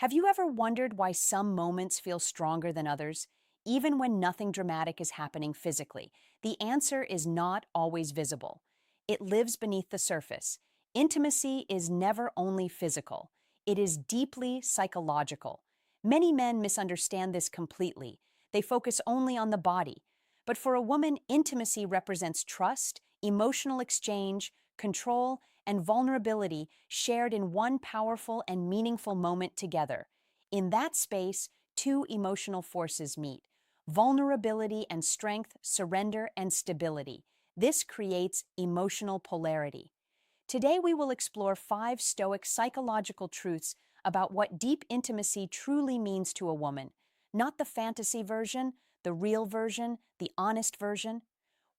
Have you ever wondered why some moments feel stronger than others, even when nothing dramatic is happening physically? The answer is not always visible. It lives beneath the surface. Intimacy is never only physical, it is deeply psychological. Many men misunderstand this completely. They focus only on the body. But for a woman, intimacy represents trust, emotional exchange, control, and vulnerability shared in one powerful and meaningful moment together. In that space, two emotional forces meet: vulnerability and strength, surrender and stability. This creates emotional polarity. Today, we will explore 5 Stoic psychological truths about what deep intimacy truly means to a woman. Not the fantasy version, the real version, the honest version.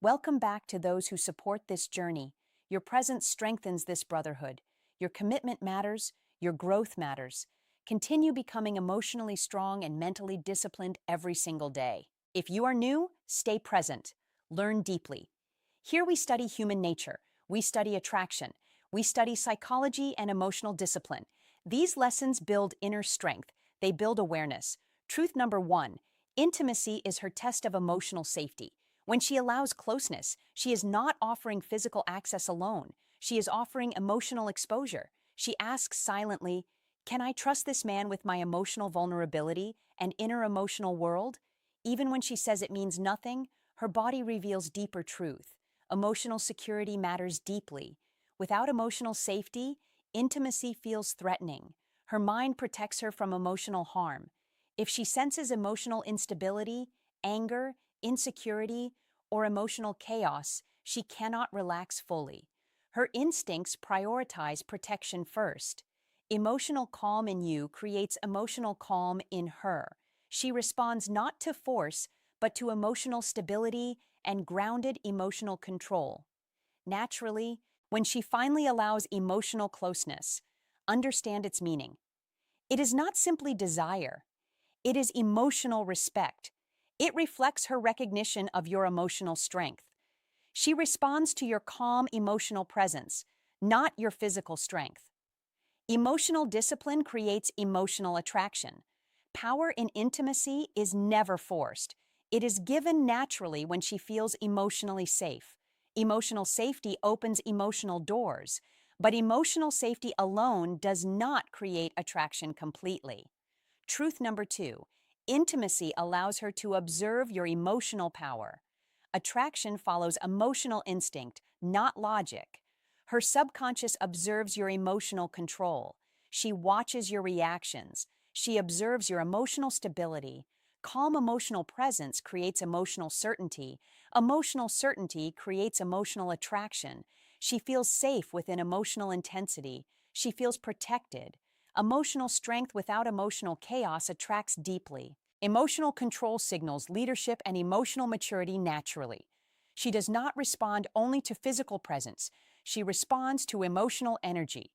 Welcome back to those who support this journey. Your presence strengthens this brotherhood. Your commitment matters. Your growth matters. Continue becoming emotionally strong and mentally disciplined every single day. If you are new, stay present. Learn deeply. Here we study human nature. We study attraction. We study psychology and emotional discipline. These lessons build inner strength. They build awareness. Truth number 1: intimacy is her test of emotional safety. When she allows closeness, she is not offering physical access alone. She is offering emotional exposure. She asks silently, "Can I trust this man with my emotional vulnerability and inner emotional world?" Even when she says it means nothing, her body reveals deeper truth. Emotional security matters deeply. Without emotional safety, intimacy feels threatening. Her mind protects her from emotional harm. If she senses emotional instability, anger, insecurity, or emotional chaos, she cannot relax fully. Her instincts prioritize protection first. Emotional calm in you creates emotional calm in her. She responds not to force, but to emotional stability and grounded emotional control. Naturally, when she finally allows emotional closeness, understand its meaning. It is not simply desire. It is emotional respect. It reflects her recognition of your emotional strength. She responds to your calm emotional presence, not your physical strength. Emotional discipline creates emotional attraction. Power in intimacy is never forced. It is given naturally when she feels emotionally safe. Emotional safety opens emotional doors, but emotional safety alone does not create attraction completely. Truth number 2: intimacy allows her to observe your emotional power. Attraction follows emotional instinct, not logic. Her subconscious observes your emotional control. She watches your reactions. She observes your emotional stability. Calm emotional presence creates emotional certainty. Emotional certainty creates emotional attraction. She feels safe within emotional intensity. She feels protected. Emotional strength without emotional chaos attracts deeply. Emotional control signals leadership and emotional maturity naturally. She does not respond only to physical presence. She responds to emotional energy.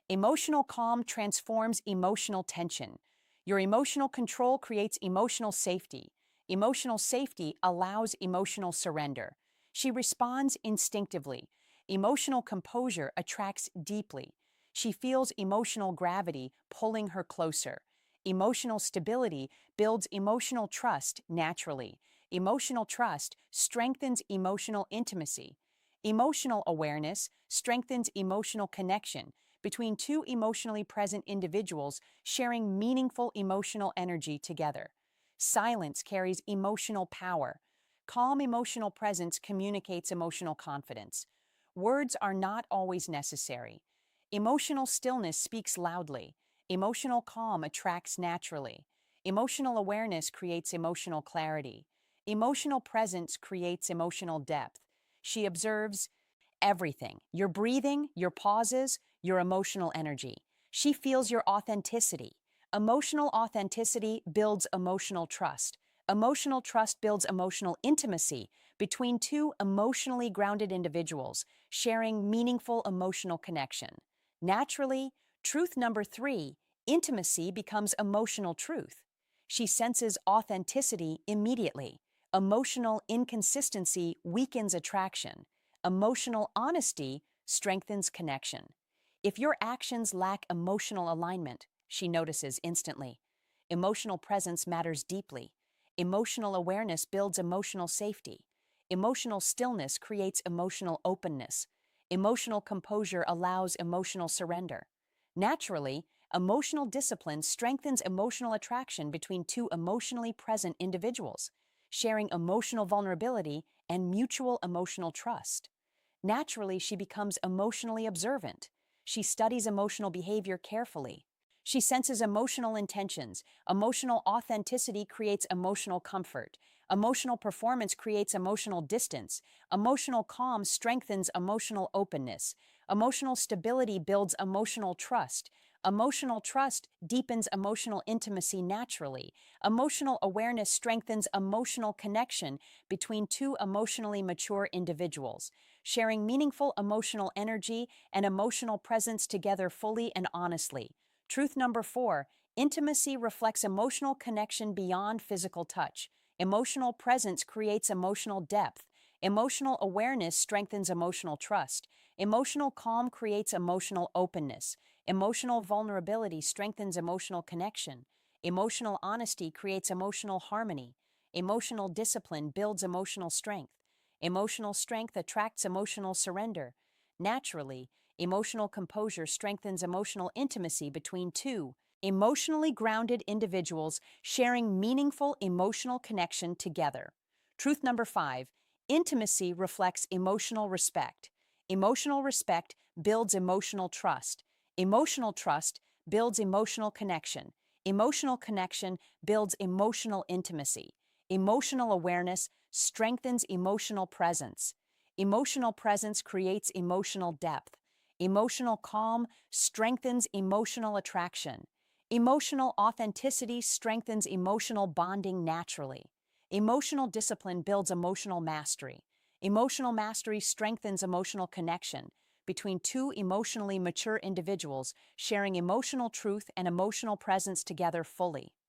Emotional calm transforms emotional tension. Your emotional control creates emotional safety. Emotional safety allows emotional surrender. She responds instinctively. Emotional composure attracts deeply. She feels emotional gravity pulling her closer. Emotional stability builds emotional trust naturally. Emotional trust strengthens emotional intimacy. Emotional awareness strengthens emotional connection between two emotionally present individuals sharing meaningful emotional energy together. Silence carries emotional power. Calm emotional presence communicates emotional confidence. Words are not always necessary. Emotional stillness speaks loudly. Emotional calm attracts naturally. Emotional awareness creates emotional clarity. Emotional presence creates emotional depth. She observes everything: your breathing, your pauses, your emotional energy. She feels your authenticity. Emotional authenticity builds emotional trust. Emotional trust builds emotional intimacy between two emotionally grounded individuals sharing meaningful emotional connection. Naturally, truth number 3: intimacy becomes emotional truth. She senses authenticity immediately. Emotional inconsistency weakens attraction. Emotional honesty strengthens connection. If your actions lack emotional alignment, she notices instantly. Emotional presence matters deeply. Emotional awareness builds emotional safety. Emotional stillness creates emotional openness. Emotional composure allows emotional surrender. Naturally, emotional discipline strengthens emotional attraction between two emotionally present individuals, sharing emotional vulnerability and mutual emotional trust. Naturally, she becomes emotionally observant. She studies emotional behavior carefully. She senses emotional intentions. Emotional authenticity creates emotional comfort. Emotional performance creates emotional distance. Emotional calm strengthens emotional openness. Emotional stability builds emotional trust. Emotional trust deepens emotional intimacy naturally. Emotional awareness strengthens emotional connection between two emotionally mature individuals, sharing meaningful emotional energy and emotional presence together fully and honestly. Truth number 4, intimacy reflects emotional connection beyond physical touch. Emotional presence creates emotional depth. Emotional awareness strengthens emotional trust. Emotional calm creates emotional openness. Emotional vulnerability strengthens emotional connection. Emotional honesty creates emotional harmony. Emotional discipline builds emotional strength. Emotional strength attracts emotional surrender. Naturally, emotional composure strengthens emotional intimacy between two emotionally grounded individuals sharing meaningful emotional connection together. Truth number 5, intimacy reflects emotional respect. Emotional respect builds emotional trust. Emotional trust builds emotional connection. Emotional connection builds emotional intimacy. Emotional awareness strengthens emotional presence. Emotional presence creates emotional depth. Emotional calm strengthens emotional attraction. Emotional authenticity strengthens emotional bonding naturally. Emotional discipline builds emotional mastery. Emotional mastery strengthens emotional connection between two emotionally mature individuals sharing emotional truth and emotional presence together fully.